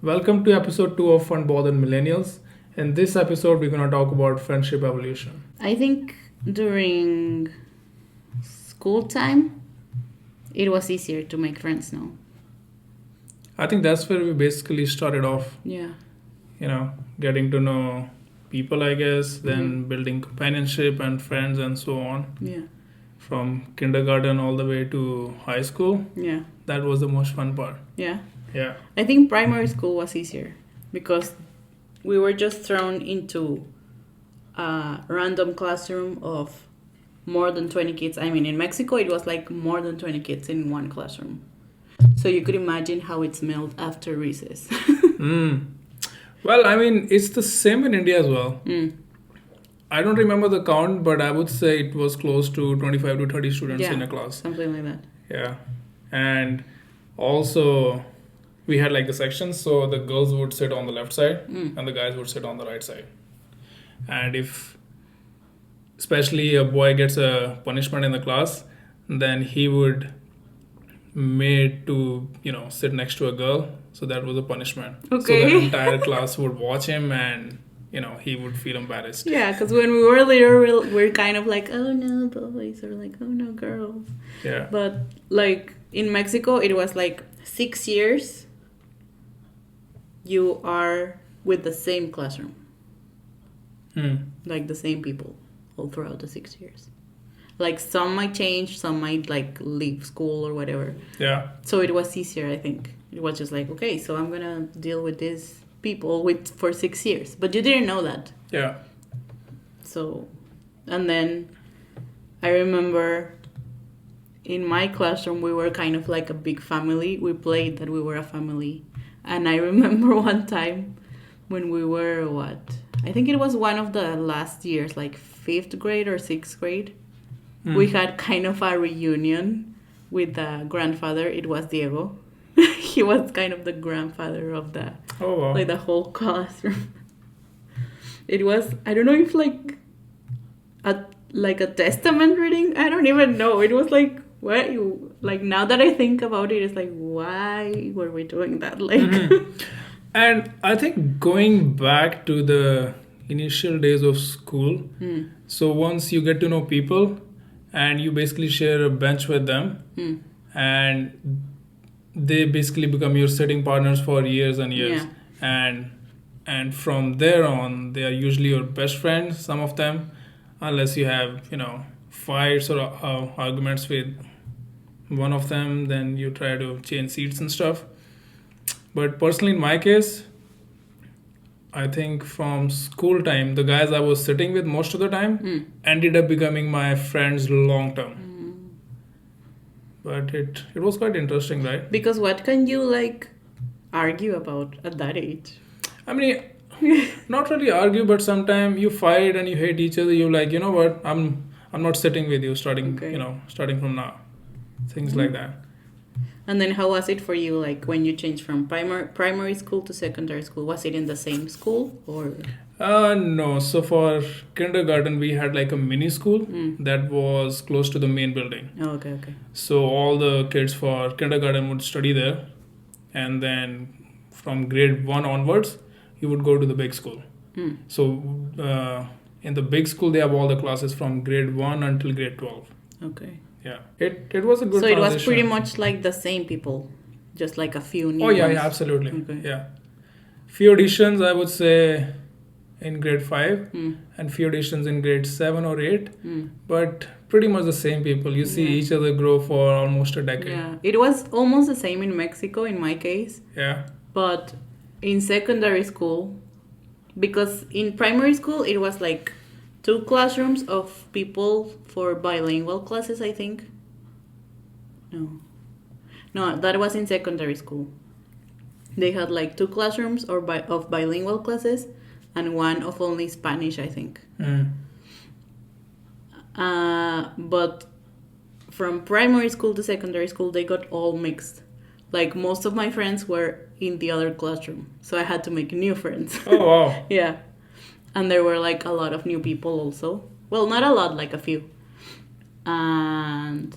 Welcome to episode 2 of Unbothered Millennials. In this episode, we're going to talk about friendship evolution. I think during school time, it was easier to make friends now. I think that's where we basically started off, Yeah. getting to know people, I guess, then building companionship and friends and so on. Yeah. From kindergarten all the way to high school, Yeah. that was the most fun part. Yeah. Yeah. I think primary school was easier because we were just thrown into a random classroom of more than 20 kids. I mean, in Mexico, it was like more than 20 kids in one classroom. So you could imagine how it smelled after recess. Well, I mean, it's the same in India as well. Mm. I don't remember the count, but I would say it was close to 25 to 30 students Yeah, in a class. something like that. Yeah. And also, we had like the sections, so the girls would sit on the left side and the guys would sit on the right side. And if, especially, a boy gets a punishment in the class, then he would made to sit next to a girl, so that was a punishment. So the Okay. entire class would watch him, and he would feel embarrassed. Yeah, because when we were little, we're kind of like, oh no, boys, or like, oh no, girls. Yeah. But like in Mexico, it was like 6 years you are with the same classroom, like the same people all throughout the 6 years. Like some might change, some might like leave school or whatever. Yeah. So it was easier, I think. It was just like, okay, so I'm gonna deal with these people for 6 years, but you didn't know that. Yeah. So, and then I remember in my classroom, we were kind of like a big family. We played that we were a family. And I remember one time when we were, I think it was one of the last years, like 5th grade or 6th grade. We had kind of a reunion with the grandfather. It was Diego. He was kind of the grandfather of Oh wow. like the whole classroom. It was, I don't know if like a testament reading. I don't even know. It was like, what you like, now that I think about it, it's like, why were we doing that? Like And I think going back to the initial days of school, so once you get to know people and you basically share a bench with them, and they basically become your sitting partners for years and years. Yeah. And from there on, they are usually your best friends, some of them, unless you have, fights or arguments with one of them, then you try to change seats and stuff. But personally, in my case, I think from school time, the guys I was sitting with most of the time ended up becoming my friends long term. But it was quite interesting, right? because what can you like argue about at that age? I mean, not really argue, but sometimes you fight and you hate each other. You're like, you know what? I'm not sitting with you starting, Okay. starting from now. Things like that. And then how was it for you, like when you changed from primary school to secondary school? Was it in the same school or? No. So for kindergarten, we had like a mini school that was close to the main building. Oh, okay. So all the kids for kindergarten would study there, and then from grade 1 onwards, you would go to the big school. So in the big school, they have all the classes from grade 1 until grade 12. Okay. Yeah, it was a good. So it was transition. pretty much like the same people, just like a few new Oh yeah, ones. yeah, absolutely. Okay. Yeah, few additions I would say in grade 5 and few additions in grade 7 or 8, but pretty much the same people. You see each other grow for almost a decade. Yeah, it was almost the same in Mexico in my case, Yeah. but in secondary school, because in primary school it was like 2 classrooms of people for bilingual classes, I think. No, that was in secondary school. They had like 2 classrooms of bilingual classes and one of only Spanish, I think. But from primary school to secondary school, they got all mixed. Like most of my friends were in the other classroom, so I had to make new friends. Oh wow. Yeah. And there were like a lot of new people also. Well, not a lot, like a few. And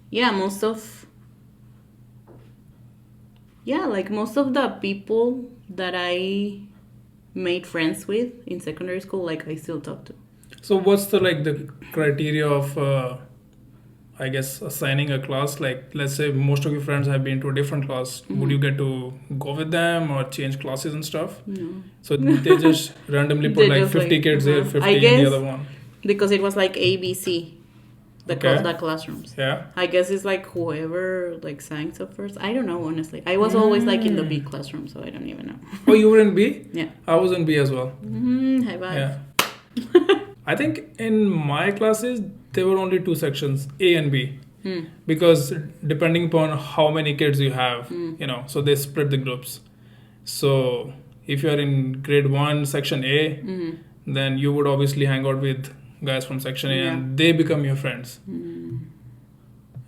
yeah, most of yeah, like most of the people that I made friends with in secondary school, like I still talk to. So what's the criteria of I guess assigning a class? Like let's say most of your friends have been to a different class. Would you get to go with them or change classes and stuff? No. So they just randomly put They like just, 50 like, kids here, I 50 in guess the other one. because it was like ABC, Okay. the classrooms. Yeah. I guess it's like whoever like signs up first. I don't know, honestly. I was always like in the B classroom, so I don't even know. Oh, you were in B? Yeah. I was in B as well. High five. Yeah. I think in my classes there were only two sections, A and B. Because depending upon how many kids you have, so they split the groups. So if you are in grade 1 section A, then you would obviously hang out with guys from section A and they become your friends.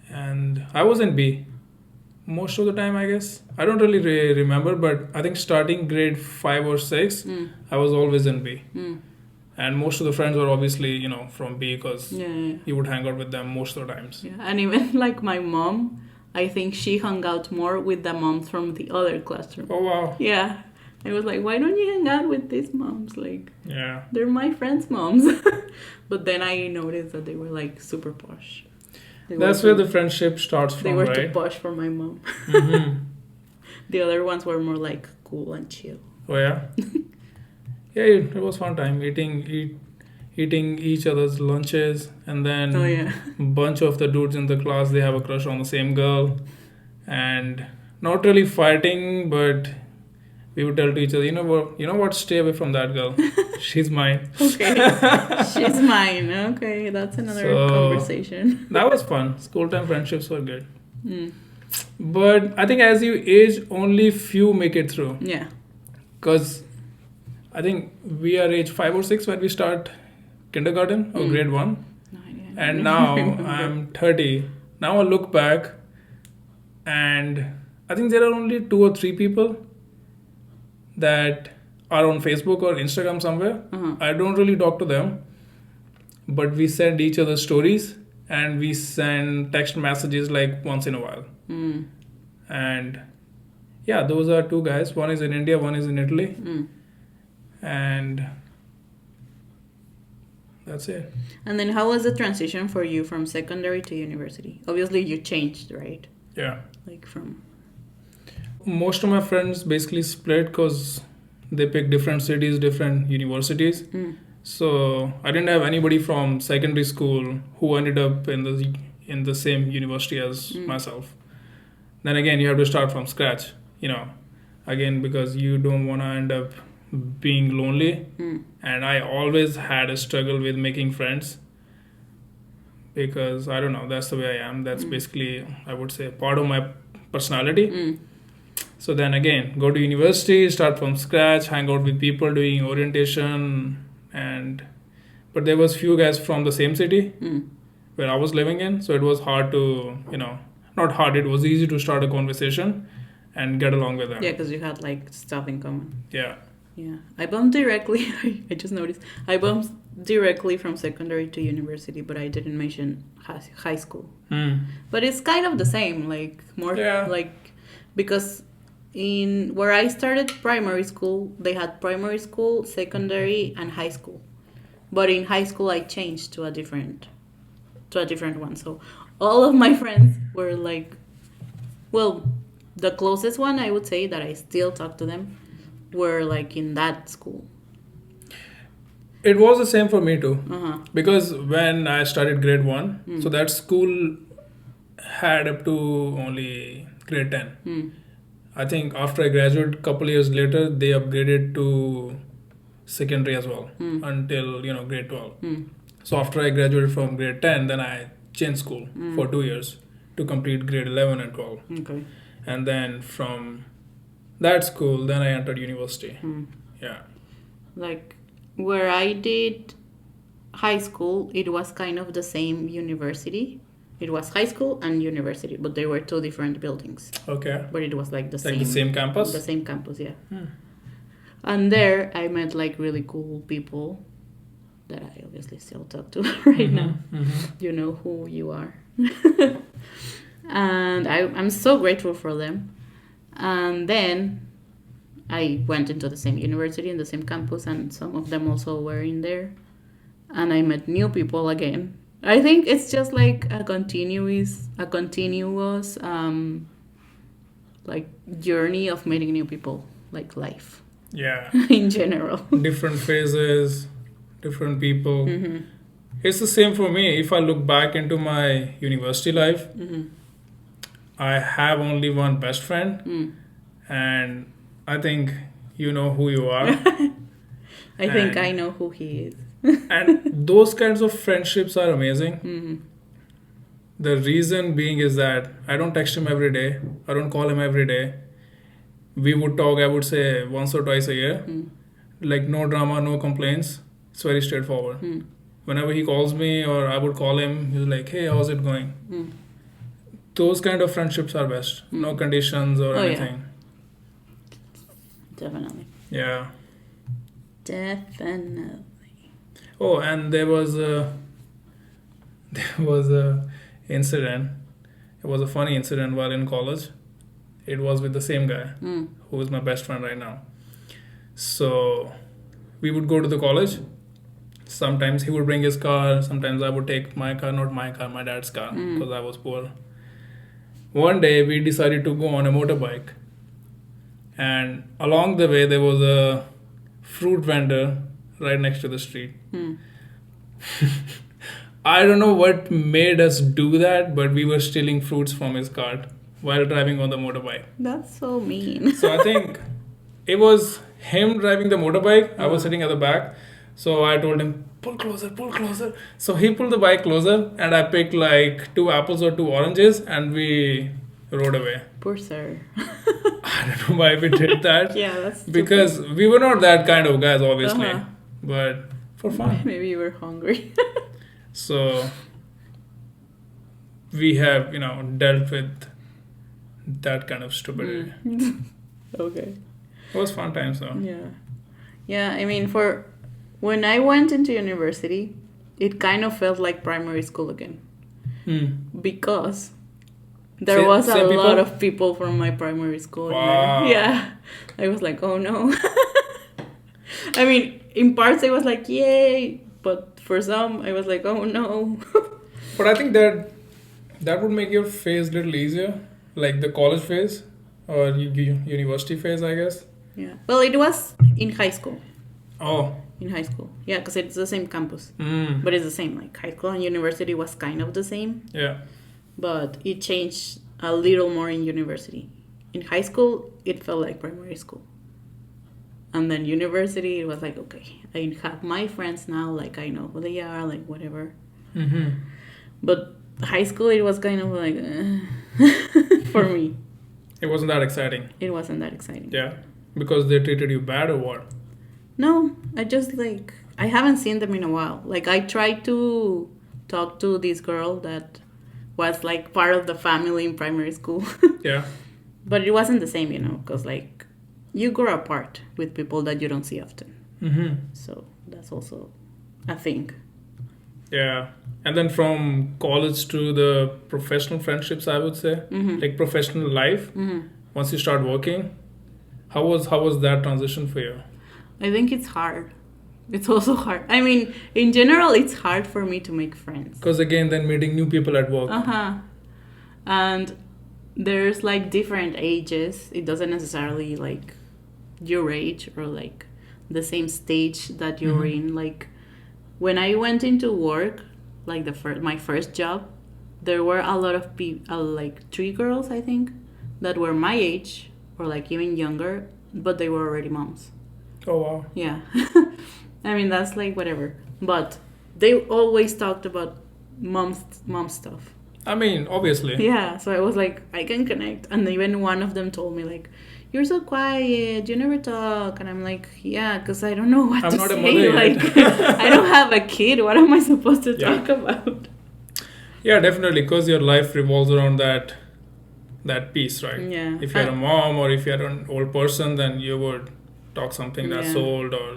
And I was in B most of the time, I guess. I don't really remember, but I think starting grade 5 or 6, I was always in B. And most of the friends were obviously, from B because you would hang out with them most of the times. Yeah, and even like my mom, I think she hung out more with the moms from the other classroom. Oh, wow. Yeah. I was like, why don't you hang out with these moms? Like, yeah, they're my friends' moms. But then I noticed that they were like super posh. That's where the friendship starts from, They were right? too posh for my mom. The other ones were more like cool and chill. Oh, yeah? Yeah, it was fun time eating each other's lunches, and then a bunch of the dudes in the class, they have a crush on the same girl, and not really fighting, but we would tell to each other, you know what, stay away from that girl. She's mine. Okay. She's mine. Okay, that's another conversation. That was fun. School time friendships were good. But I think as you age, only few make it through. Yeah. Because I think we are age 5 or 6 when we start kindergarten or grade 1. No idea. And now I'm 30. Now I look back and I think there are only 2 or 3 people that are on Facebook or Instagram somewhere. I don't really talk to them, but we send each other stories and we send text messages like once in a while. And yeah, those are 2 guys. One is in India, one is in Italy. And that's it. And then how was the transition for you from secondary to university? Obviously you changed, right? Yeah. Like from... Most of my friends basically split because they picked different cities, different universities. So I didn't have anybody from secondary school who ended up in the same university as myself. Then again, you have to start from scratch, again, because you don't want to end up being lonely. And I always had a struggle with making friends because I don't know, that's the way I am. That's basically, I would say, part of my personality. So then again, go to university, start from scratch, hang out with people doing orientation, but there was few guys from the same city where I was living in, so it was hard to, not hard, it was easy to start a conversation and get along with them. Yeah, because you had like stuff in common. Yeah. Yeah, I bumped directly. I just noticed I bumped directly from secondary to university, but I didn't mention high school. But it's kind of the same, like more like because in where I started primary school, they had primary school, secondary, and high school. But in high school, I changed to a different one. So all of my friends were like, well, the closest one I would say that I still talk to them were like in that school. It was the same for me too. Because when I started grade 1, so that school had up to only grade 10. I think after I graduated, a couple years later, they upgraded to secondary as well until grade 12. So after I graduated from grade 10, then I changed school for 2 years to complete grade 11 and 12. Okay. And then from that school, then I entered university. Yeah. Like where I did high school, it was kind of the same university. It was high school and university, but they were 2 different buildings. Okay. But it was like the Like the same campus? The same campus, yeah. And there I met like really cool people that I obviously still talk to right now. You know who you are. And I'm so grateful for them. And then I went into the same university in the same campus, and some of them also were in there. And I met new people again. I think it's just like a continuous like journey of meeting new people, like life Yeah. in general. Different phases, different people. Mm-hmm. It's the same for me. If I look back into my university life, Mm-hmm. I have only one best friend, Mm. and I think you know who you are. I think And- I know who he is. And those kinds of friendships are amazing. Mm-hmm. The reason being is that I don't text him every day, I don't call him every day. We would talk, I would say, once or twice a year. Mm. Like, no drama, no complaints. It's very straightforward. Mm. Whenever he calls me or I would call him, he's like, hey, how's it going? Mm. Those kind of friendships are best. No conditions or Oh, yeah. anything. Definitely. Yeah. Definitely. Oh, and there was a incident. It was a funny incident while in college. It was with the same guy Mm. who is my best friend right now. So we would go to the college. Sometimes he would bring his car. Sometimes I would take my car, not my car, my dad's car, because I was poor. One day we decided to go on a motorbike, and along the way there was a fruit vendor right next to the street. Mm. I don't know what made us do that, but we were stealing fruits from his cart while driving on the motorbike. That's so mean. So I think it was him driving the motorbike. I was sitting at the back. So I told him, pull closer, pull closer. So he pulled the bike closer, and I picked like 2 apples or 2 oranges, and we rode away. Poor sir. I don't know why we did that. Yeah, that's stupid. Because we were not that kind of guys, obviously. Uh-huh. But for fun. Maybe you were hungry. So we have, dealt with that kind of stupidity. Okay. It was fun times though. Yeah. Yeah, I mean, when I went into university, it kind of felt like primary school again. Because there was a Same lot people? of people from my primary school in Wow. there. Yeah. I was like, oh no. I mean, in parts I was like, yay. But for some, I was like, oh no. But I think that would make your phase a little easier, like the college phase or university phase, I guess. Yeah. Well, it was in high school. Oh. In high school. Yeah, because it's the same campus. Mm. But it's the same. Like high school and university was kind of the same. Yeah. But it changed a little more in university. In high school, it felt like primary school. And then university, it was like, okay, I have my friends now, like I know who they are, like whatever. Mm-hmm. But high school, it was kind of like, for me, It wasn't that exciting. it wasn't that exciting. Yeah. Because they treated you bad or what? No, I haven't seen them in a while. Like I tried to talk to this girl that was like part of the family in primary school. Yeah. But it wasn't the same, because like you grow apart with people that you don't see often. Mm-hmm. So that's also a thing. Yeah. And then from college to the professional friendships, I would say, like professional life, once you start working, how was that transition for you? I think it's hard. It's also hard. I mean, in general, it's hard for me to make friends. Because again, then meeting new people at work. And there's like different ages. It doesn't necessarily like your age or like the same stage that you're in. Like when I went into work, like my first job, there were a lot of people, like 3 girls, I think, that were my age or like even younger, but they were already moms. Oh, wow. Yeah. I mean, that's like whatever. But they always talked about mom stuff. I mean, obviously. Yeah, so I was like, I can connect. And even one of them told me like, you're so quiet, you never talk. And I'm like, yeah, because I don't know what I'm to not a say. mother Like, yet. I don't have a kid. What am I supposed to Yeah. talk about? Yeah, definitely, because your life revolves around that piece, right? Yeah. If you're a mom or if you're an old person, then you would talk something that's Yeah. old or,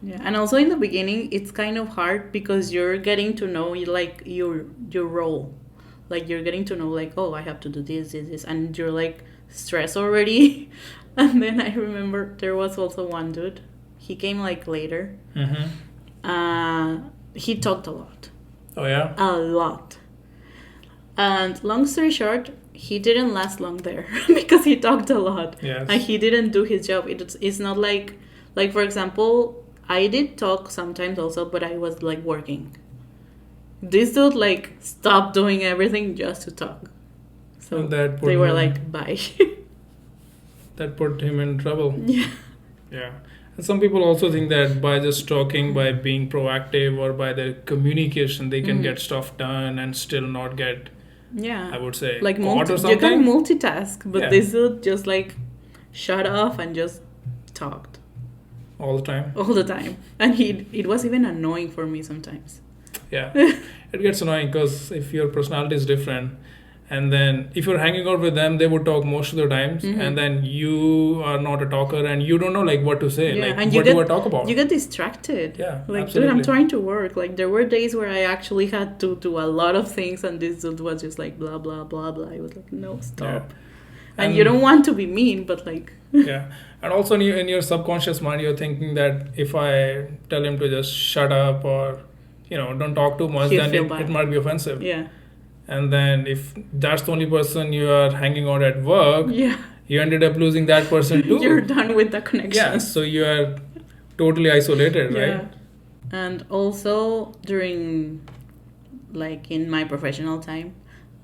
Yeah, and also in the beginning, it's kind of hard because you're getting to know like your role. Like you're getting to know like, oh, I have to do this, and you're like stressed already. And then I remember there was also one dude. He came like later. He talked a lot. Oh yeah. A lot. And long story short, he didn't last long there because he talked a lot. Yes. And he didn't do his job. It's not like for example, I did talk sometimes also, but I was like working. This dude like stopped doing everything just to talk. So And that put they were him- like, bye. That put him in trouble. Yeah. Yeah. And some people also think that by just talking, by being proactive, or by their communication, they can get stuff done and still not get, Yeah. I would say, Like caught or you something. can multitask, but Yeah. this dude just like shut off and just talked All the time. all the time. And it was even annoying for me sometimes. Yeah. It gets annoying because if your personality is different, and then if you're hanging out with them, they would talk most of the times, and then you are not a talker and you don't know like what to say. Yeah, Like, and what do I talk about? You get distracted. Yeah, Like, absolutely. dude, I'm trying to work. Like, there were days where I actually had to do a lot of things, and this dude was just like, blah, blah, blah, blah. I was like, no, stop. Yeah. And you don't want to be mean, but like... Yeah. And also in your subconscious mind, you're thinking that if I tell him to just shut up or, don't talk too much, He'll then feel it bad. might be offensive. Yeah. And then if that's the only person you are hanging out at work, Yeah. you ended up losing that person too. You're done with the connection. Yeah, so you are totally isolated, Yeah. right? And also during, like, in my professional time,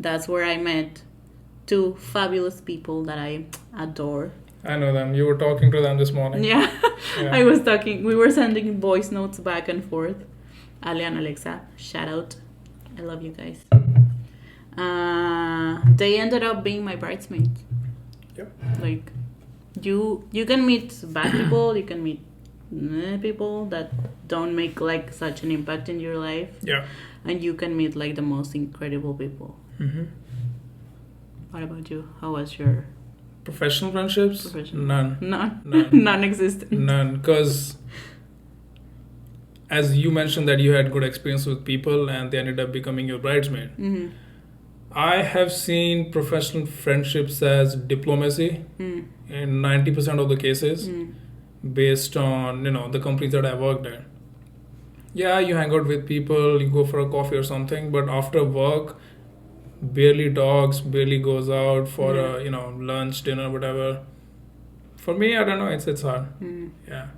that's where I met two fabulous people that I adore. I know them. You were talking to them this morning. Yeah. Yeah. I was talking, we were sending voice notes back and forth. Ale and Alexa, shout out. I love you guys. They ended up being my bridesmaids. Yep. Like, you can meet bad people, you can meet people that don't make like such an impact in your life, Yeah. and you can meet like the most incredible people. Mm-hmm. What about you? How was your Professional friendships? Professional. None. None? Non-existent. None. Because as you mentioned that you had good experience with people and they ended up becoming your bridesmaid. Mm-hmm. I have seen professional friendships as diplomacy in 90% of the cases based on, the companies that I worked at. Yeah, you hang out with people, you go for a coffee or something, but after work, barely talks, barely goes out for a, lunch, dinner, whatever. For me, I don't know, it's hard. Yeah.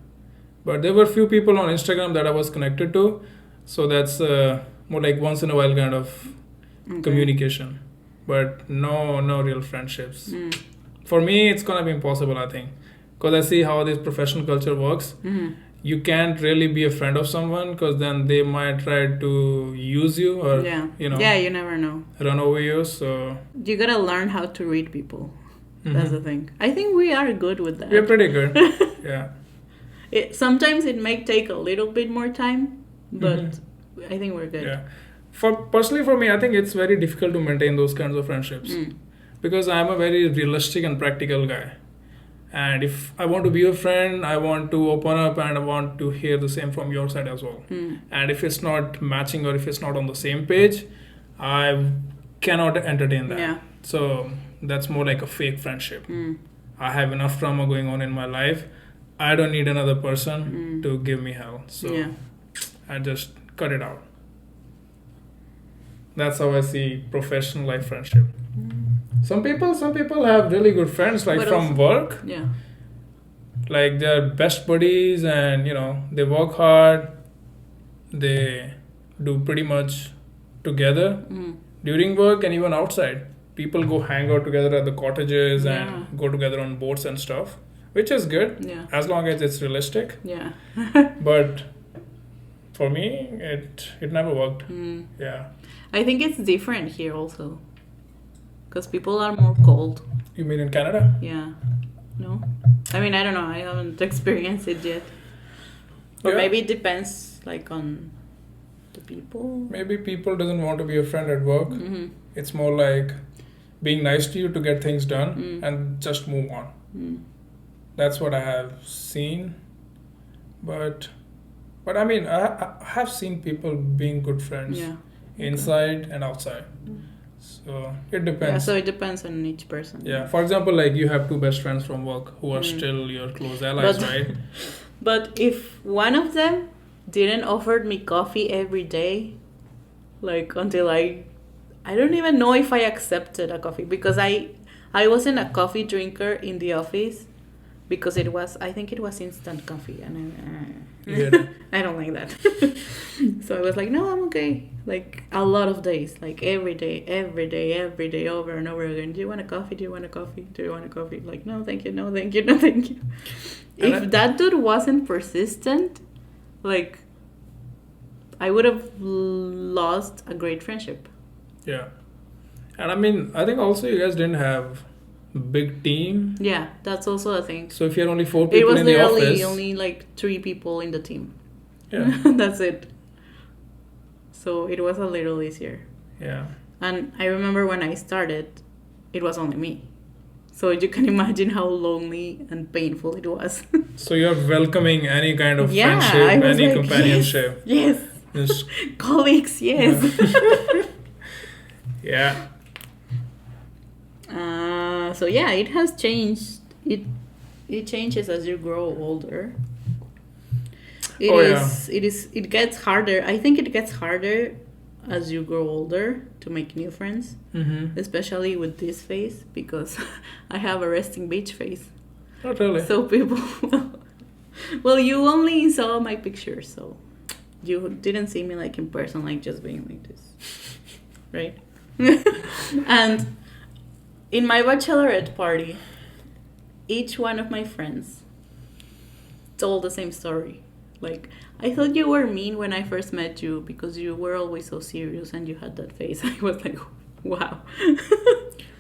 But there were few people on Instagram that I was connected to, so that's more like once in a while kind of communication, but no real friendships. For me, it's gonna be impossible, I think, because I see how this professional culture works. You can't really be a friend of someone because then they might try to use you or Yeah, you never know. run over you. So You gotta learn how to read people. That's the thing. I think we are good with that. we're pretty good. Yeah. Sometimes it may take a little bit more time, but I think we're good. Yeah. Personally for me, I think it's very difficult to maintain those kinds of friendships because I'm a very realistic and practical guy. And if I want to be a friend, I want to open up and I want to hear the same from your side as well. And if it's not matching or if it's not on the same page, I cannot entertain that. Yeah. So that's more like a fake friendship. I have enough drama going on in my life. I don't need another person to give me hell. So Yeah. I just cut it out. That's how I see professional life friendship. Some people have really good friends, like But from also- work, Yeah. like they're best buddies, and they work hard. They do pretty much together during work and even outside. People go hang out together at the cottages Yeah. and go together on boats and stuff, which is good Yeah. as long as it's realistic. Yeah. But for me, it never worked. Yeah. I think it's different here also. Because people are more cold. You mean in Canada? Yeah. No? I mean, I don't know. I haven't experienced it yet. Or Yeah. maybe it depends, like, on the people. Maybe people doesn't want to be a friend at work. It's more like being nice to you to get things done and just move on. That's what I have seen. But I mean, I have seen people being good friends Yeah. inside and outside. So it Yeah, depends. so it depends on each person. Yeah, for example, like you have two best friends from work who are still your close allies, But- right? But if one of them didn't offer me coffee every day, like until I don't even know if I accepted a coffee, because I wasn't a coffee drinker in the office, because I think it was instant coffee, and Yeah. I don't like that. So I was like, no, I'm okay. Like a lot of days, like every day, over and over again. Do you want a coffee? Do you want a coffee? Do you want a coffee? Like, no, thank you, no, thank you, no, thank you. And If that dude wasn't persistent, like, I would have lost a great friendship. Yeah. And I mean, I think also you guys didn't have a big team. Yeah, that's also a thing. So if you had only 4 It people was in the literally office. only like 3 people in the team. Yeah. That's it. So it was a little easier. Yeah. And I remember when I started, it was only me. So you can imagine how lonely and painful it was. So you're welcoming any kind of Yeah, I friendship, was any like, companionship. Yes. Just, Colleagues, yes. yeah. So yeah, it has changed. It changes as you grow older. It gets harder. I think it gets harder as you grow older to make new friends, especially with this face, because I have a resting beach face. Not really. So people, well, you only saw my picture, so you didn't see me like in person, like just being like this, right? And in my bachelorette party, each one of my friends told the same story. Like, I thought you were mean when I first met you because you were always so serious and you had that face. I was like, wow.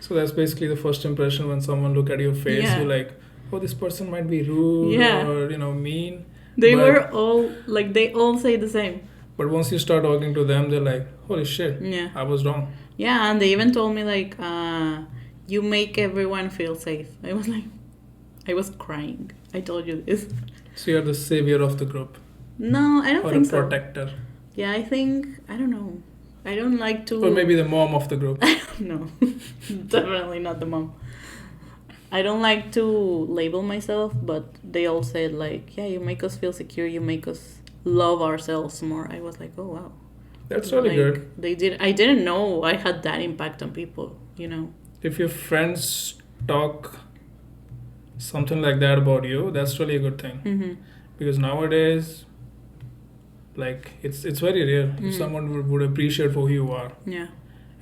So that's basically the first impression when someone look at your face. Yeah. You're like, oh, this person might be rude Yeah. or mean. They But- were all, like, they all say the same. But once you start talking to them, they're like, holy shit, Yeah. I was wrong. Yeah, and they even told me, like, you make everyone feel safe. I was like, I was crying. I told you this. So you're the savior of the group No, I don't or a think so. protector. Yeah, I don't know. I don't like to... Or maybe the mom of the group. No, definitely not the mom. I don't like to label myself, but they all said, like, yeah, you make us feel secure, you make us love ourselves more. I was like, oh, wow. That's really good. I didn't know I had that impact on people, If your friends talk something like that about you, that's really a good thing. Mm-hmm. Because nowadays, like, it's very rare if someone would appreciate who you are. Yeah,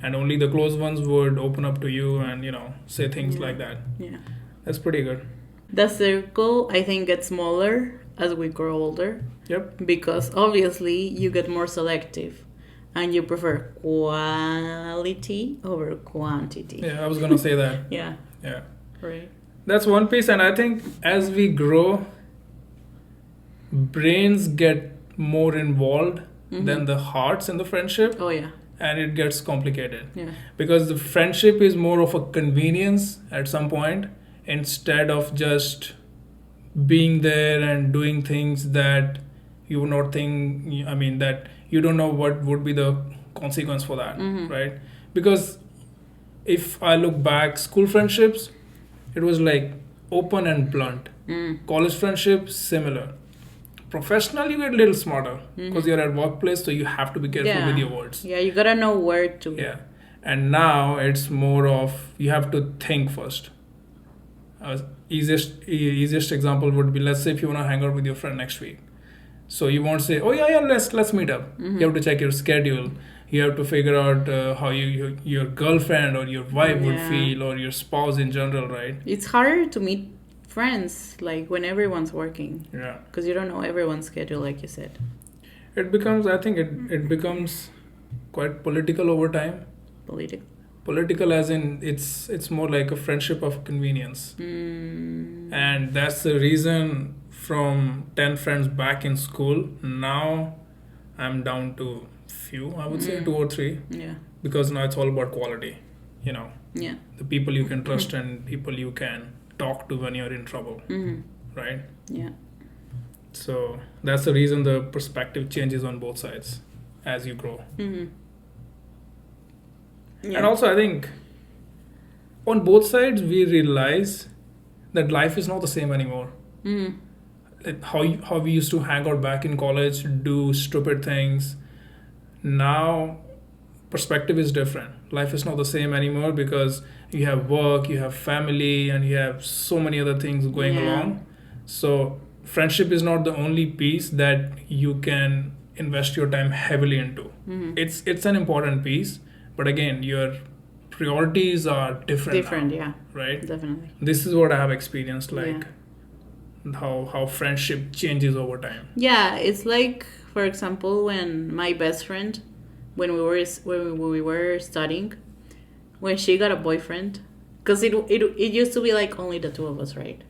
And only the close ones would open up to you and, say things Yeah. like that. yeah. That's pretty good. The circle, I think, gets smaller as we grow older. Yep. Because obviously you get more selective and you prefer quality over quantity. Yeah, I was going to say that. Yeah, Yeah. right. That's one piece. And I think as we grow, brains get more involved than the hearts in the friendship. Oh, yeah. And it gets complicated. Yeah. Because the friendship is more of a convenience at some point instead of just being there and doing things that you would not think, that you don't know what would be the consequence for that, right? Because if I look back, school friendships, it was like open and blunt. College friendships, similar. Professional, you get a little smarter because you're at workplace, so you have to be careful with your words. Yeah, you gotta know where to. Yeah. And now it's more of you have to think first. Easiest example would be, let's say if you want to hang out with your friend next week. So you won't say, oh yeah, let's meet up. You have to check your schedule. You have to figure out how your girlfriend or your wife would feel, or your spouse in general, right? It's harder to meet friends like when everyone's working. Yeah. Because you don't know everyone's schedule, like you said. It becomes quite political over time. Political as in it's more like a friendship of convenience. And that's the reason from 10 friends back in school, now I'm down to few, I would say 2 or 3. Yeah. Because now it's all about quality, Yeah. the people you can trust and people you can talk to when you're in trouble, right? Yeah. So that's the reason the perspective changes on both sides as you grow. And also I think on both sides we realize that life is not the same anymore. Like how we used to hang out back in college, do stupid things. Now perspective is different. Life is not the same anymore because you have work, you have family, and you have so many other things going along. So friendship is not the only piece that you can invest your time heavily into. It's an important piece, but again, your priorities are different now, right? Definitely. This is what I have experienced, like how friendship changes over time. Yeah, it's like, for example, when my best friend, when we were studying, when she got a boyfriend, because it used to be like only the two of us, right?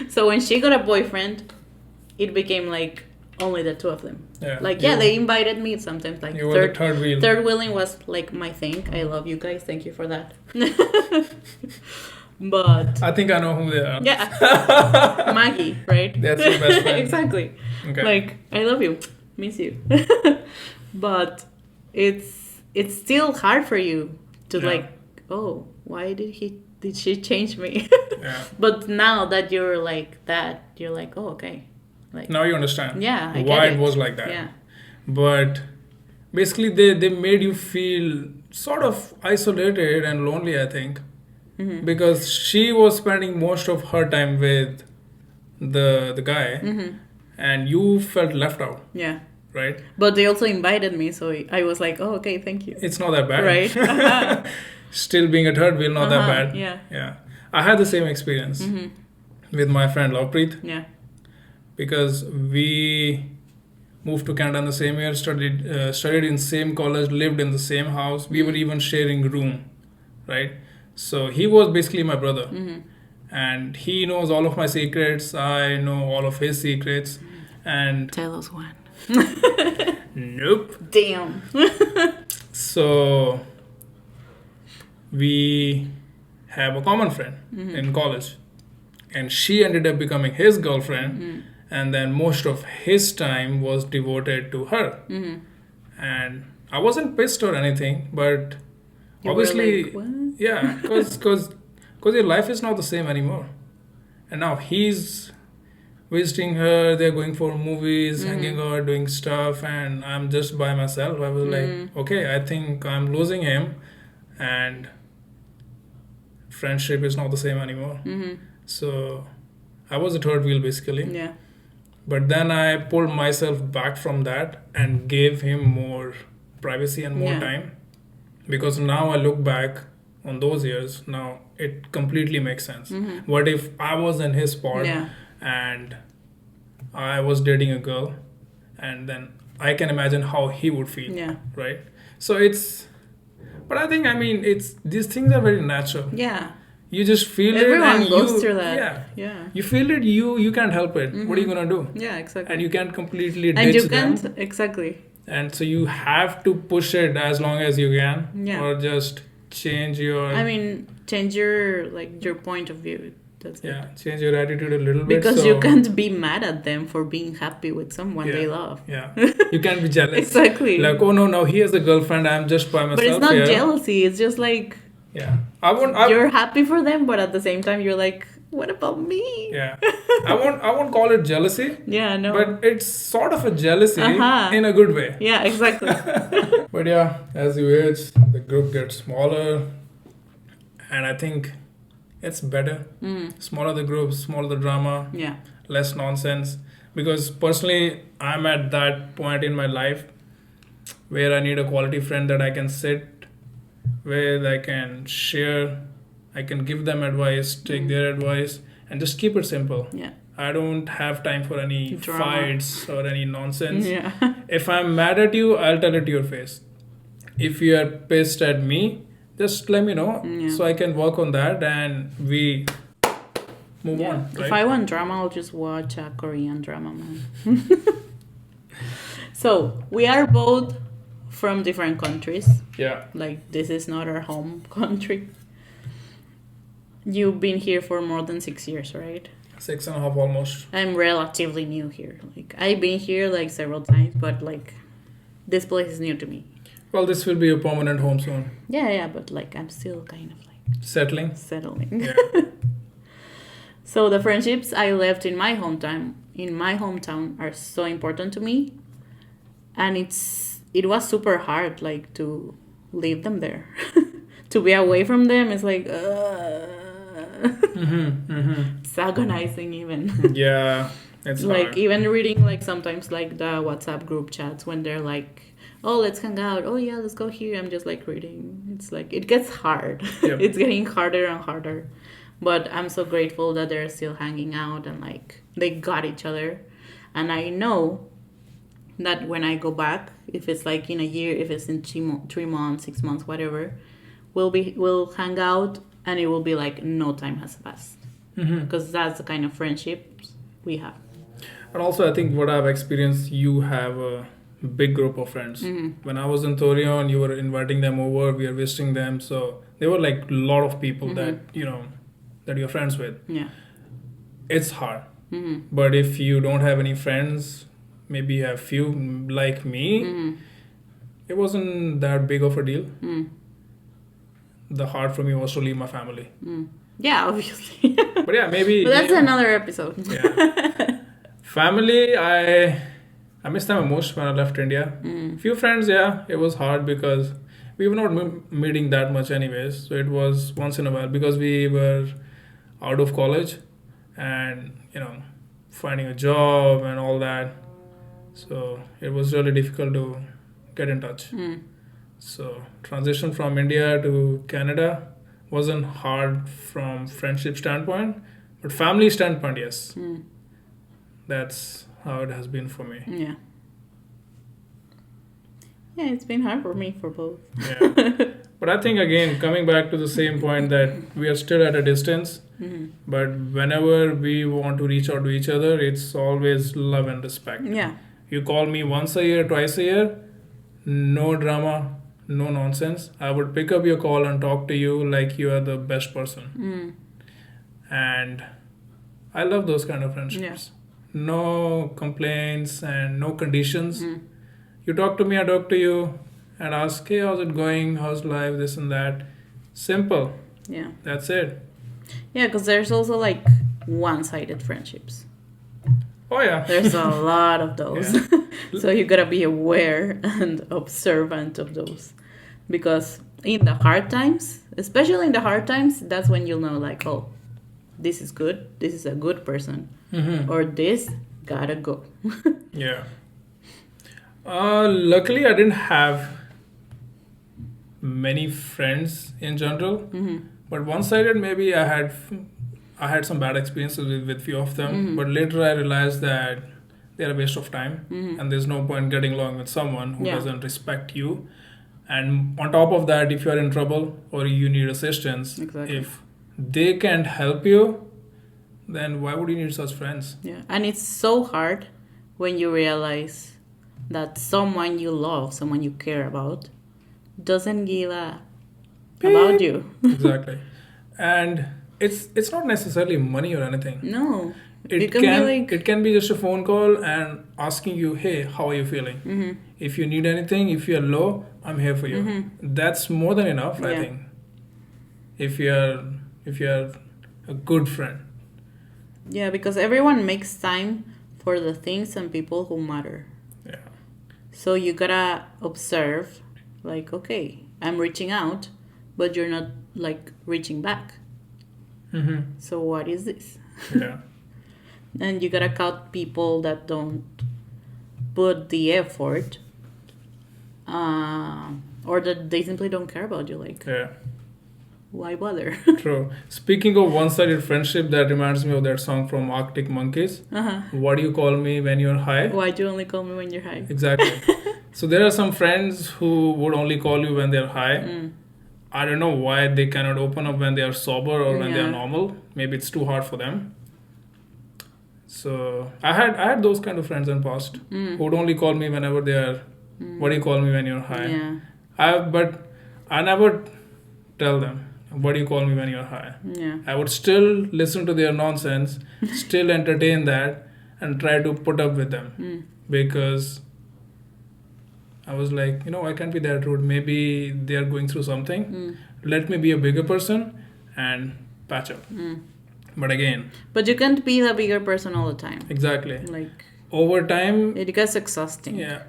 So when she got a boyfriend, it became like only the two of them. They invited me sometimes. Like you were the third wheel. Third wheeling was like my thing. I love you guys. Thank you for that. But I think I know who they are. Yeah, Maggie, right? That's your best friend. Exactly. Okay. Like, I love you, miss you. But it's still hard for you to like, oh, why did she change me? But now that you're like that, you're like, oh, okay. Like, now you understand why it was like that. Yeah. But basically they made you feel sort of isolated and lonely, I think. Because she was spending most of her time with the guy, and you felt left out. Yeah. Right? But they also invited me, so I was like, oh, okay, thank you. It's not that bad. Right? Still being a third wheel, not that bad. Yeah. I had the same experience with my friend Lovepreet. Yeah. Because we moved to Canada in the same year, studied in same college, lived in the same house. We were even sharing room, right? So he was basically my brother. And he knows all of my secrets. I know all of his secrets. And tell us one. Nope. Damn. So we have a common friend in college. And she ended up becoming his girlfriend. And then most of his time was devoted to her. And I wasn't pissed or anything, but you obviously, like, what? Yeah, because your life is not the same anymore. And now he's visiting her, they're going for movies, hanging out, doing stuff, and I'm just by myself. I was like, okay, I think I'm losing him, and friendship is not the same anymore. So I was a third wheel basically. Yeah. But then I pulled myself back from that and gave him more privacy and more time. Because now I look back on those years, now it completely makes sense. What if I was in his spot and I was dating a girl, and then I can imagine how he would feel, right? So but I think, these things are very natural. Yeah. You just feel Everyone it. Everyone goes through that. Yeah. You feel it, you can't help it. What are you going to do? Yeah, exactly. And you can't completely ditch and you can't, them. Exactly. And so you have to push it as long as you can. Yeah. Or just change your... change your point of view. That's it. Change your attitude a little bit. Because you can't be mad at them for being happy with someone they love. Yeah. You can't be jealous. Exactly. Like, oh no, now he has a girlfriend, I'm just by myself. But it's not jealousy, it's just like... Yeah. You're happy for them, but at the same time, you're like, what about me? Yeah. I won't call it jealousy. Yeah, no. But it's sort of a jealousy in a good way. Yeah, exactly. But yeah, as you age, the group gets smaller. And I think it's better. Smaller the group, smaller the drama. Yeah. Less nonsense. Because personally, I'm at that point in my life where I need a quality friend that I can sit with, I can share, I can give them advice, take their advice, and just keep it simple. Yeah. I don't have time for any drama. Fights or any nonsense. Yeah. If I'm mad at you, I'll tell it to your face. If you are pissed at me, just let me know so I can work on that and we move on. Right? If I want drama, I'll just watch a Korean drama, man. So, we are both from different countries. Yeah. Like, this is not our home country. You've been here for more than 6 years, right? 6.5 almost. I'm relatively new here. Like, I've been here like several times, but like, this place is new to me. Well, this will be a permanent home soon. Yeah, but like I'm still kind of like Settling. settling. Yeah. So the friendships I left in my hometown are so important to me, and it was super hard like to leave them there. To be away from them is like it's agonizing even. Yeah, it's Like hard. even reading like sometimes like the WhatsApp group chats when they're like, oh, let's hang out, oh yeah, let's go here, I'm just like reading, it's like it gets hard. Yep. It's getting harder and harder, but I'm so grateful that they're still hanging out and like they got each other. And I know that when I go back, if it's like in a year, if it's in 3 months, 6 months, whatever, we'll hang out and it will be like no time has passed, because that's the kind of friendships we have. And also, I think what I've experienced, you have a big group of friends. When I was in Torion, you were inviting them over, we were visiting them. So there were like a lot of people that, that you're friends with. Yeah. It's hard. But if you don't have any friends, maybe you have few like me, it wasn't that big of a deal. The hard for me was to leave my family. Yeah, obviously. But yeah, maybe. But that's another episode. Yeah. Family, I miss them most when I left India. Few friends, yeah, it was hard because we were not meeting that much anyways. So it was once in a while because we were out of college and, finding a job and all that. So it was really difficult to get in touch. So transition from India to Canada wasn't hard from friendship standpoint, but family standpoint, yes. That's how it has been for me. Yeah. Yeah, it's been hard for me for both. Yeah. But I think, again, coming back to the same point that we are still at a distance, but whenever we want to reach out to each other, it's always love and respect. Yeah. You call me once a year, twice a year, no drama, no nonsense. I would pick up your call and talk to you like you are the best person. And I love those kind of friendships. No complaints and no conditions. You talk to me, I talk to you, and ask, hey, how's it going? How's life? This and that. Simple. Yeah. That's it. Yeah, because there's also like one-sided friendships. Oh, yeah. There's a lot of those. So you gotta be aware and observant of those. Because in the hard times, especially in the hard times, that's when you'll know like, oh, this is good. This is a good person. Or this gotta go. Yeah. Luckily, I didn't have many friends in general. But one-sided, maybe I had some bad experiences with few of them. But later I realized that they're a waste of time. And there's no point getting along with someone who doesn't respect you. And on top of that, if you're in trouble or you need assistance, if they can't help you, then why would you need such friends? Yeah, and it's so hard when you realize that someone you love, someone you care about, doesn't give a about you. Exactly. And it's not necessarily money or anything. No. It can be just a phone call and asking you, hey, how are you feeling? If you need anything, if you're low, I'm here for you. That's more than enough, I think. If you're a good friend. Yeah, because everyone makes time for the things and people who matter. Yeah. So you gotta observe, like, okay, I'm reaching out, but you're not like reaching back. So what is this? Yeah. And you gotta cut people that don't put the effort, or that they simply don't care about you. Like, why bother? True. Speaking of one-sided friendship, that reminds me of that song from Arctic Monkeys. What do you call me when you're high? Why do you only call me when you're high? Exactly. So there are some friends who would only call you when they're high. I don't know why they cannot open up when they are sober or when they are normal. Maybe it's too hard for them. So I had those kind of friends in past who would only call me whenever they are. What do you call me when you're high? Yeah. But I never tell them, what do you call me when you're high? Yeah. I would still listen to their nonsense, still entertain that, and try to put up with them. Because I was like, I can't be that rude. Maybe they are going through something. Let me be a bigger person and patch up. But again, But you can't be the bigger person all the time. exactly. Like, Over time, it gets exhausting. yeah,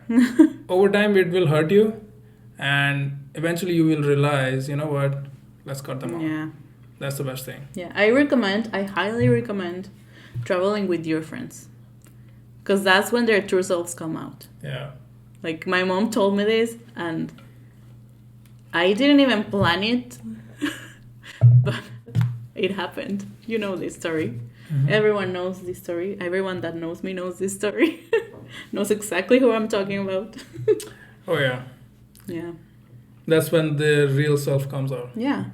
over time it will hurt you, and eventually you will realize, what? Let's cut them off. Yeah. That's the best thing. Yeah. I highly recommend traveling with your friends. Because that's when their true selves come out. Yeah. Like, my mom told me this, and I didn't even plan it, but it happened. You know this story. Everyone knows this story. Everyone that knows me knows this story. Knows exactly who I'm talking about. Oh, yeah. Yeah. That's when the real self comes out. Yeah.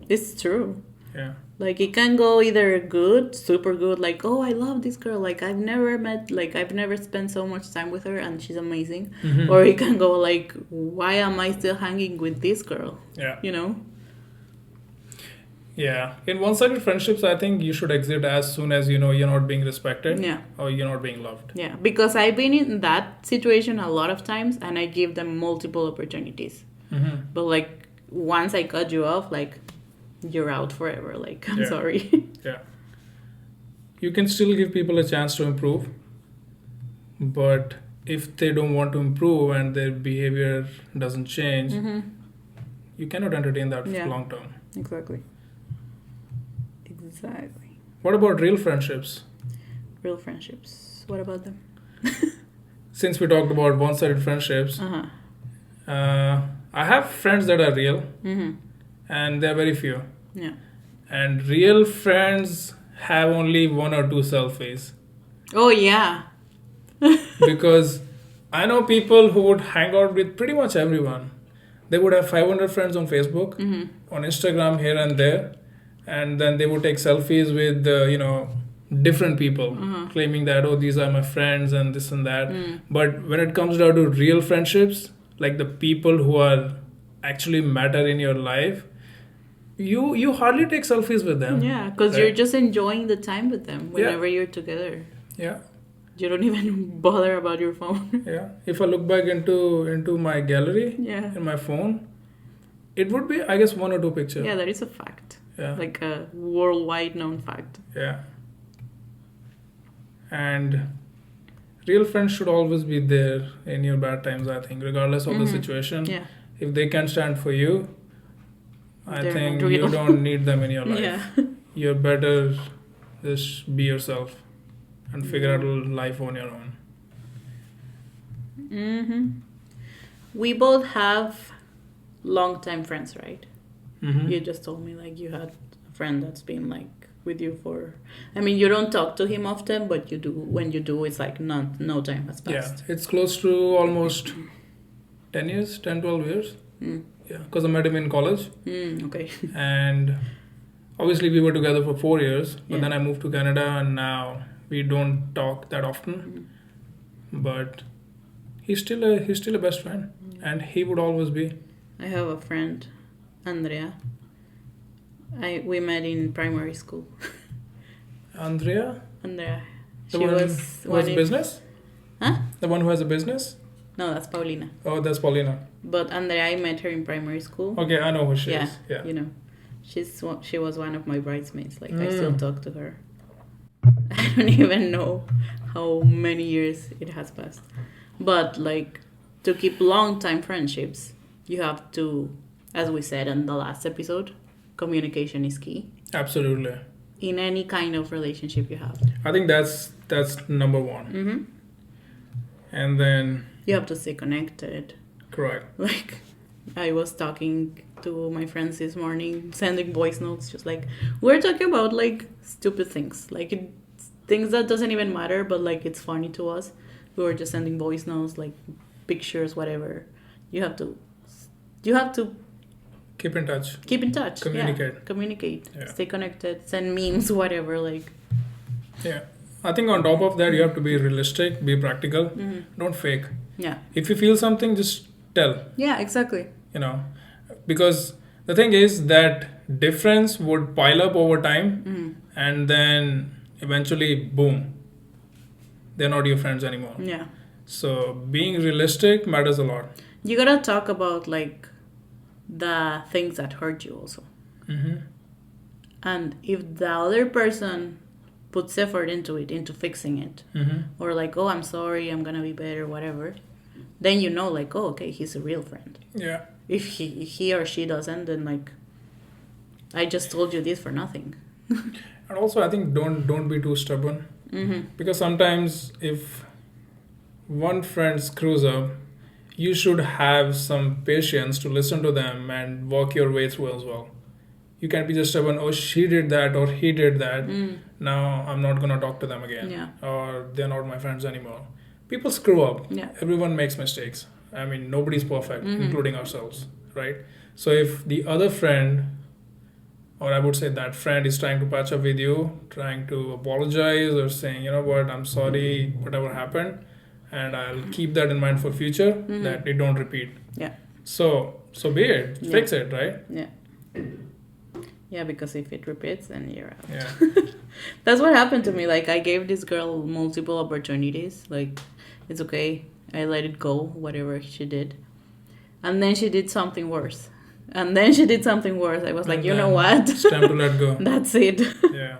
It's true. Yeah. Like, it can go either good, super good, like, oh, I love this girl. Like, I've never spent so much time with her and she's amazing. Or it can go like, why am I still hanging with this girl? Yeah. You know? Yeah. In one-sided friendships, I think you should exit as soon as you're not being respected. Yeah. Or you're not being loved. Yeah. Because I've been in that situation a lot of times and I give them multiple opportunities. But, like, once I cut you off, like, you're out forever. Like, I'm sorry. Yeah. You can still give people a chance to improve. But if they don't want to improve and their behavior doesn't change, you cannot entertain that for long term. Exactly. What about real friendships? Real friendships. What about them? Since we talked about one-sided friendships, I have friends that are real, and they're very few. Yeah. And real friends have only one or two selfies. Oh, yeah. Because I know people who would hang out with pretty much everyone. They would have 500 friends on Facebook, on Instagram here and there, and then they would take selfies with, different people, claiming that, oh, these are my friends and this and that. But when it comes down to real friendships, like the people who are actually matter in your life, you hardly take selfies with them. Yeah, because you're just enjoying the time with them whenever you're together. Yeah. You don't even bother about your phone. Yeah. If I look back into my gallery in my phone, it would be, I guess, one or two pictures. Yeah, that is a fact. Yeah. Like a worldwide known fact. Yeah. And real friends should always be there in your bad times, I think, regardless of the situation. Yeah. If they can stand for you, They're I think not real. you don't need them in your life. Yeah. You're better just be yourself and figure out life on your own. We both have long-time friends, right? Mm-hmm. You just told me like you had a friend that's been like with you for, I mean, you don't talk to him often, but you do. When you do, it's like no time has passed. Yeah, it's close to almost 10 years, 10, 12 years. Yeah, because I met him in college. Okay. And obviously we were together for 4 years, but then I moved to Canada and now we don't talk that often. But he's still a best friend, and he would always be. I have a friend, Andrea. We met in primary school. Andrea? Andrea. The one who has a business? Huh? The one who has a business? No, that's Paulina. Oh, that's Paulina. But Andrea, I met her in primary school. Okay, I know who she is. Yeah. You know, she was one of my bridesmaids. Like, I still talk to her. I don't even know how many years it has passed. But, like, to keep long-time friendships, you have to, as we said in the last episode, communication is key. Absolutely. In any kind of relationship you have. I think that's number one. And then... You have to stay connected. Correct. Like, I was talking to my friends this morning, sending voice notes, just like, we're talking about, like, stupid things. Like, things that doesn't even matter, but, like, it's funny to us. We were just sending voice notes, like, pictures, whatever. You have to keep in touch. Communicate. Yeah. Communicate. Yeah. Stay connected. Send memes, whatever, like. Yeah. I think on top of that, you have to be realistic, be practical. Don't fake. Yeah. If you feel something, just tell. Yeah, exactly. You know, because the thing is that difference would pile up over time, and then eventually, boom, they're not your friends anymore. Yeah. So being realistic matters a lot. You gotta talk about like the things that hurt you also. Mm-hmm. And if the other person puts effort into it, into fixing it, Mm-hmm. or like, oh, I'm sorry, I'm gonna be better, whatever, then you know, like, oh, okay, he's a real friend. Yeah. If he or she doesn't, then like, I just told you this for nothing. And also, I think don't be too stubborn, Mm-hmm. because sometimes if one friend screws up, you should have some patience to listen to them and walk your way through as well. You can't be just stubborn. Oh, she did that or he did that. Now I'm not gonna talk to them again, Yeah. or they're not my friends anymore. People screw up. Yeah. Everyone makes mistakes. I mean, nobody's perfect, Mhm. including ourselves, right? So if the other friend, or I would say that friend, is trying to patch up with you, trying to apologize or saying, you know what, I'm sorry, whatever happened, and I'll keep that in mind for future, Mhm. that it don't repeat. Yeah. So be it. Yeah. Fix it, right? Yeah. Yeah, because if it repeats, then you're out. Yeah. That's what happened to me. Like, I gave this girl multiple opportunities. Like, it's okay. I let it go, whatever she did. And then she did something worse. And then she did something worse. I was like, And you know then what? It's time to let go. That's it. Yeah.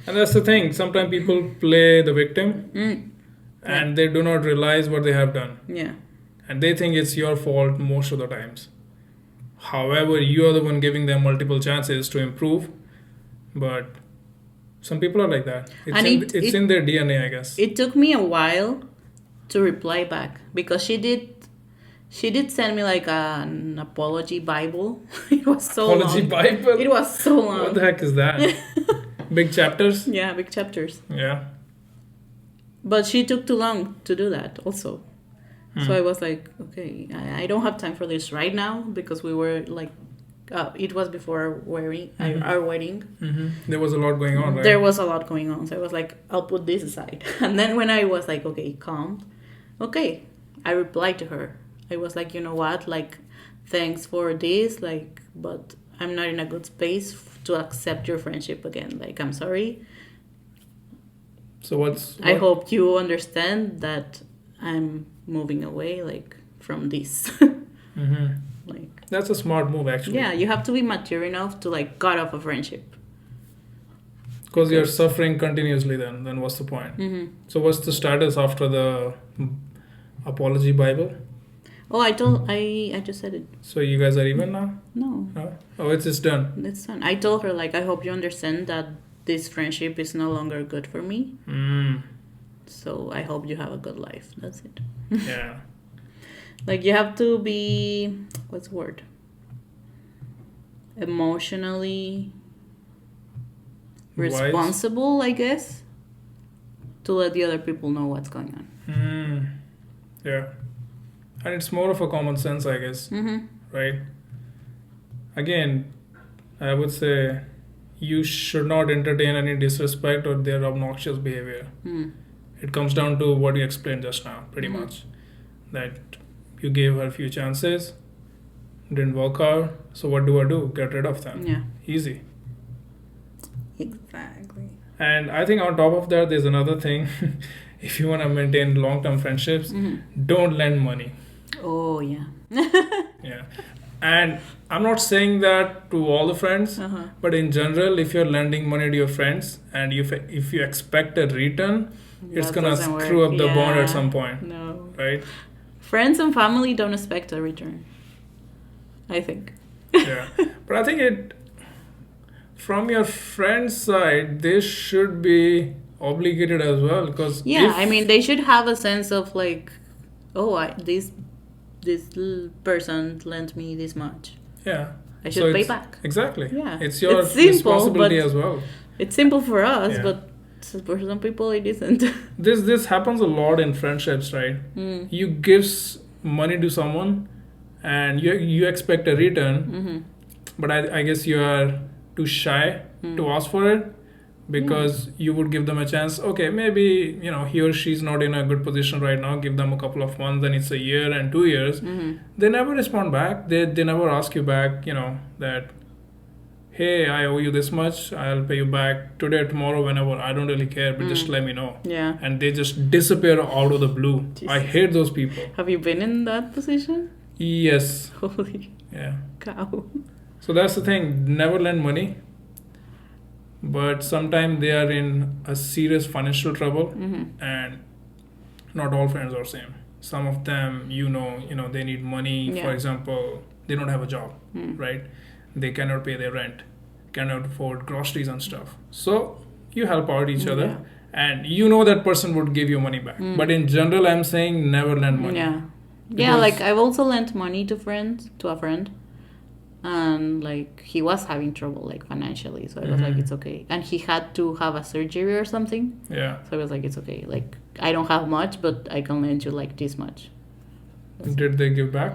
And that's the thing. Sometimes people play the victim Mm. and they do not realize what they have done. Yeah. And they think it's your fault most of the times. However, you are the one giving them multiple chances to improve. But some people are like that. It's, And it's in their DNA, I guess. It took me a while to reply back because she did send me like an apology Bible. It was so Apology long. Bible? It was so long. What the heck is that? Big chapters? Yeah, big chapters. Yeah. But she took too long to do that also. So Hmm. I was like, okay, I don't have time for this right now because we were like, it was before our wedding. Mm-hmm. There was a lot going on, right? There was a lot going on. So I was like, I'll put this aside. And then when I was like, okay, calm. Okay, I replied to her. I was like, you know what? Like, thanks for this. Like, but I'm not in a good space to accept your friendship again. Like, I'm sorry. So I hope you understand that I'm moving away, like, from this. Mm-hmm. Like, That's a smart move, actually. yeah, you have to be mature enough to like cut off a friendship. Because you're suffering continuously then what's the point? Mm-hmm. So what's the status after the apology Bible? Oh, I just said it. So you guys are even now? No, No? Oh, it's done. it's fine. I told her like I hope you understand that this friendship is no longer good for me. Mm. So I hope you have a good life. That's it. Yeah. Like you have to be, what's the word? Emotionally Wise? responsible, I guess, to let the other people know what's going on. Mm. Yeah. And it's more of a common sense, I guess, Mm-hmm. right? Again, I would say you should not entertain any disrespect or their obnoxious behavior. Mm. It comes down to what you explained just now, pretty Mhm. much. That you gave her a few chances, didn't work out, so what do? Get rid of them. Yeah. Easy. Exactly. And I think on top of that, there's another thing. If you want to maintain long-term friendships, Mm-hmm. don't lend money. Oh, yeah. Yeah. And I'm not saying that to all the friends, Uh-huh. but in general, if you're lending money to your friends and if you expect a return, it's That gonna doesn't screw work. up the bond Yeah. at some point, No. right? Friends and family don't expect a return, I think. Yeah. But I think from your friend's side, they should be obligated as well, because Yeah, I mean, they should have a sense of like, oh, this person lent me this much. yeah, I should pay it's- back. Exactly. Yeah. It's your It's simple, responsibility but- as well. It's simple for us, Yeah. but for some people it isn't. This happens a lot in friendships, right? Mm. You give money to someone, and you expect a return, Mm-hmm. but I guess you are too shy to ask for it, because you would give them a chance. Okay, maybe he or she's not in a good position right now. Give them a couple of months, then it's a year and 2 years. Mm-hmm. They never respond back. They never ask you back. That hey, I owe you this much, I'll pay you back today, tomorrow, whenever, I don't really care, but just let me know. Yeah. And they just disappear out of the blue. I Jesus. hate those people. Have you been in that position? Yes. Holy Yeah. cow. So that's the thing, never lend money. But sometimes they are in a serious financial trouble, and not all friends are same. Some of them, they need money. Yeah. For example, they don't have a job, right? They cannot pay their rent, cannot afford groceries and stuff. So you help out each other, and that person would give you money back. But in general, I'm saying never lend money. Yeah. Because- Yeah, like I've also lent money to a friend. And like he was having trouble like financially, so I was like, it's okay. And he had to have a surgery or something. Yeah. So I was like, it's okay. Like I don't have much, but I can lend you like this much. Did they give back?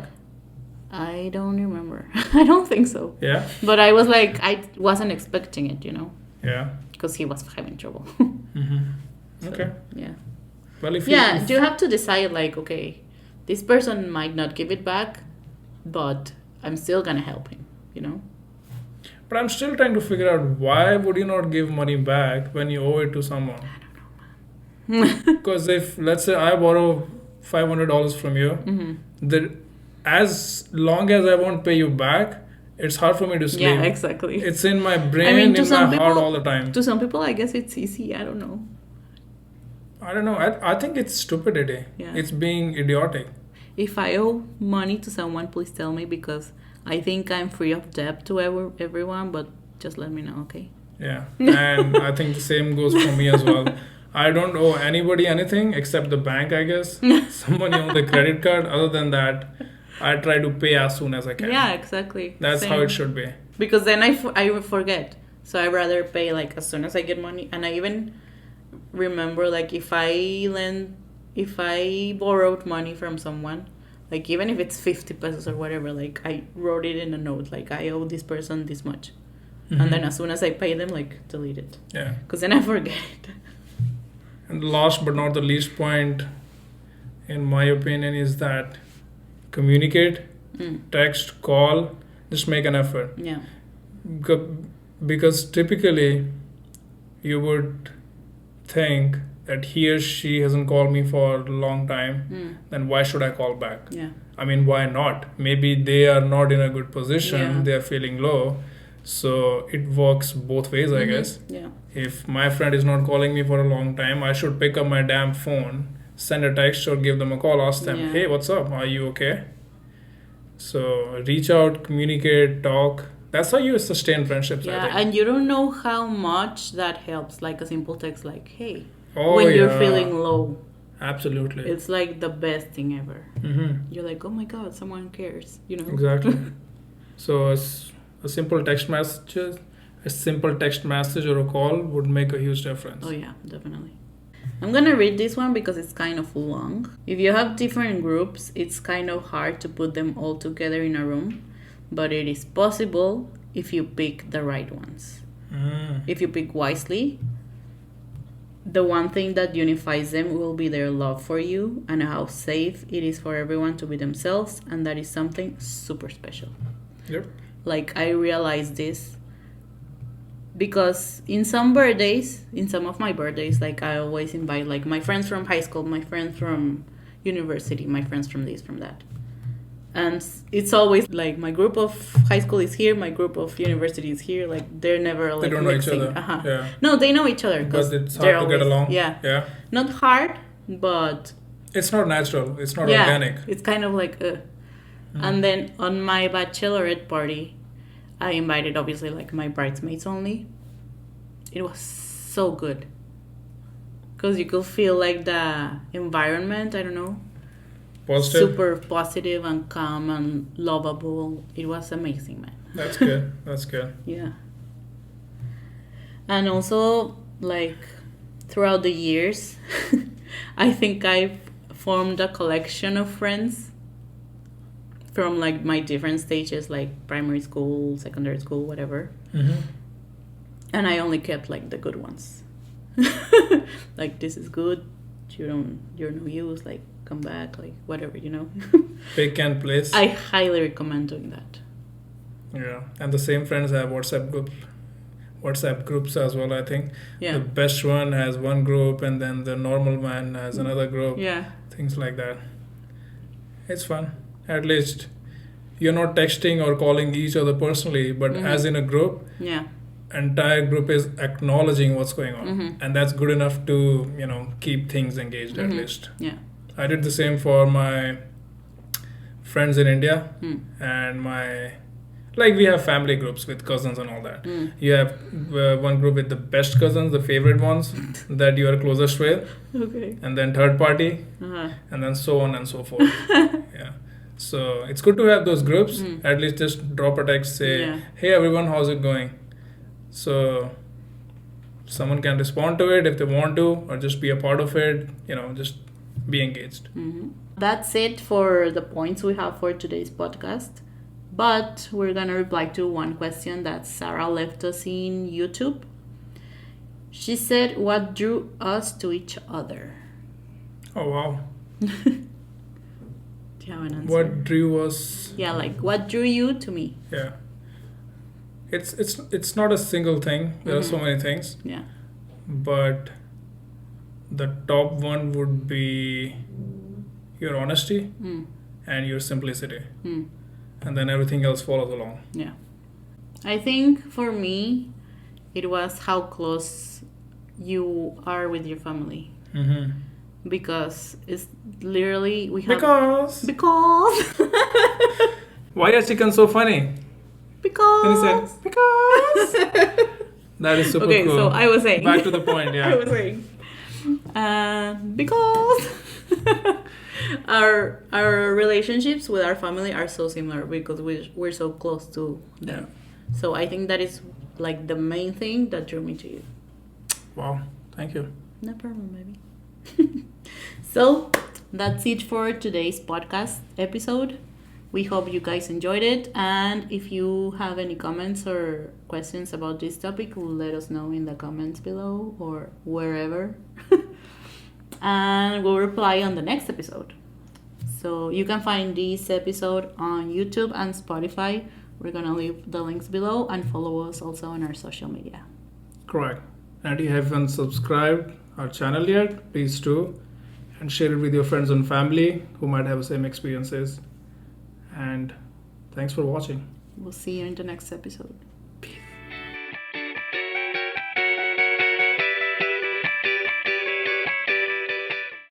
I don't remember. I don't think so. Yeah. But I was like, I wasn't expecting it, Yeah. because he was having trouble. So, Okay. yeah. Well, if Yeah, you have to decide like, okay, this person might not give it back, but I'm still gonna help him, But I'm still trying to figure out why would you not give money back when you owe it to someone? I don't know, man. Because if, let's say, I borrow $500 from you, as long as I won't pay you back, it's hard for me to sleep. Yeah, exactly. It's in my brain, I mean, to in some my heart people- all the time. To some people, I guess it's easy. I don't know. I don't know. I think it's stupidity. Yeah. It's being idiotic. If I owe money to someone, please tell me, because I think I'm free of debt to everyone, but just let me know, okay? Yeah. And I think the same goes for me as well. I don't owe anybody anything except the bank, I guess. Some money on the credit card. Other than that, I try to pay as soon as I can. Yeah, exactly. That's Same. how it should be. Because then I will forget. So I rather pay like as soon as I get money. And I even remember like if I borrowed money from someone, like even if it's 50 pesos or whatever, like I wrote it in a note, like I owe this person this much. And then as soon as I pay them, like delete it. Yeah. Because then I forget it. And the last but not the least point, in my opinion, is that communicate, text, call, just make an effort. Yeah. Because typically you would think that he or she hasn't called me for a long time, then why should I call back? Yeah. I mean, why not? Maybe they are not in a good position, Yeah. they are feeling low. So it works both ways, I guess. Yeah. If my friend is not calling me for a long time, I should pick up my damn phone, send a text or give them a call, ask them, Yeah. hey, what's up? Are you okay? So reach out, communicate, talk. That's how you sustain friendships, I Yeah, think. and you don't know how much that helps. Like a simple text, like "Hey," Oh, when you're yeah. feeling low, Absolutely. it's like the best thing ever. Mm-hmm. You're like, "Oh my God, someone cares," Exactly. So a simple text message, or a call would make a huge difference. Oh yeah, definitely. I'm gonna read this one because it's kind of long. If you have different groups, it's kind of hard to put them all together in a room, but it is possible if you pick the right ones. If you pick wisely, the one thing that unifies them will be their love for you and how safe it is for everyone to be themselves, and that is something super special. Yep. Like I realized this because in some of my birthdays, like I always invite like my friends from high school, my friends from university, my friends from this, from that. And it's always like my group of high school is here, my group of university is here. Like they're never like They don't know each mixing. other. Yeah. No, they know each other, But it's hard to get along. Yeah, Yeah. not hard, but It's not natural. It's not yeah, organic. it's kind of like. And then on my bachelorette party, I invited obviously like my bridesmaids only. It was so good because you could feel like the environment. I don't know. Positive. Super positive and calm and lovable. It was amazing, man. That's good. That's good. Yeah. And also, like, throughout the years, I think I've formed a collection of friends from, like, my different stages, like primary school, secondary school, whatever. Mm-hmm. And I only kept, like, the good ones. Like, this is good. You're no use. Like, come back. Like, whatever, Pick and place. I highly recommend doing that. Yeah, and the same friends have WhatsApp groups as well. I think Yeah. the best one has one group, and then the normal man has another group. Yeah. Things like that. It's fun. At least you're not texting or calling each other personally, but as in a group, Yeah. entire group is acknowledging what's going on, Mm-hmm. and that's good enough to keep things engaged at least. Yeah. I did the same for my friends in India and we have family groups with cousins and all that. You have one group with the best cousins, the favorite ones that you are closest with, Okay. and then third party, Uh-huh. and then so on and so forth. Yeah. So it's good to have those groups. At least just drop a text, say, Yeah. hey everyone, how's it going? So someone can respond to it if they want to, or just be a part of it, just be engaged. That's it for the points we have for today's podcast. But we're gonna reply to one question that Sarah left us in YouTube. She said, "What drew us to each other?" Oh wow. Do you have an answer? What drew us? Yeah, like what drew you to me? Yeah. It's not a single thing. There are so many things, Yeah. but the top one would be your honesty and your simplicity, and then everything else follows along. Yeah. I think for me, it was how close you are with your family. Because it's literally we have Because why are chickens so funny? because And he said because that is super okay, cool. so I was saying Back to the point. I Yeah. was saying because our relationships with our family are so similar because we're so close to them. So I think that is like the main thing that drew me to you. Wow. Thank you. No problem, baby. So that's it for today's podcast episode. We hope you guys enjoyed it, and if you have any comments or questions about this topic, let us know in the comments below or wherever. And we'll reply on the next episode. So you can find this episode on YouTube and Spotify. We're gonna leave the links below, and follow us also on our social media. Correct. And if you haven't subscribed our channel yet, please do, and share it with your friends and family who might have the same experiences. And thanks for watching. We'll see you in the next episode.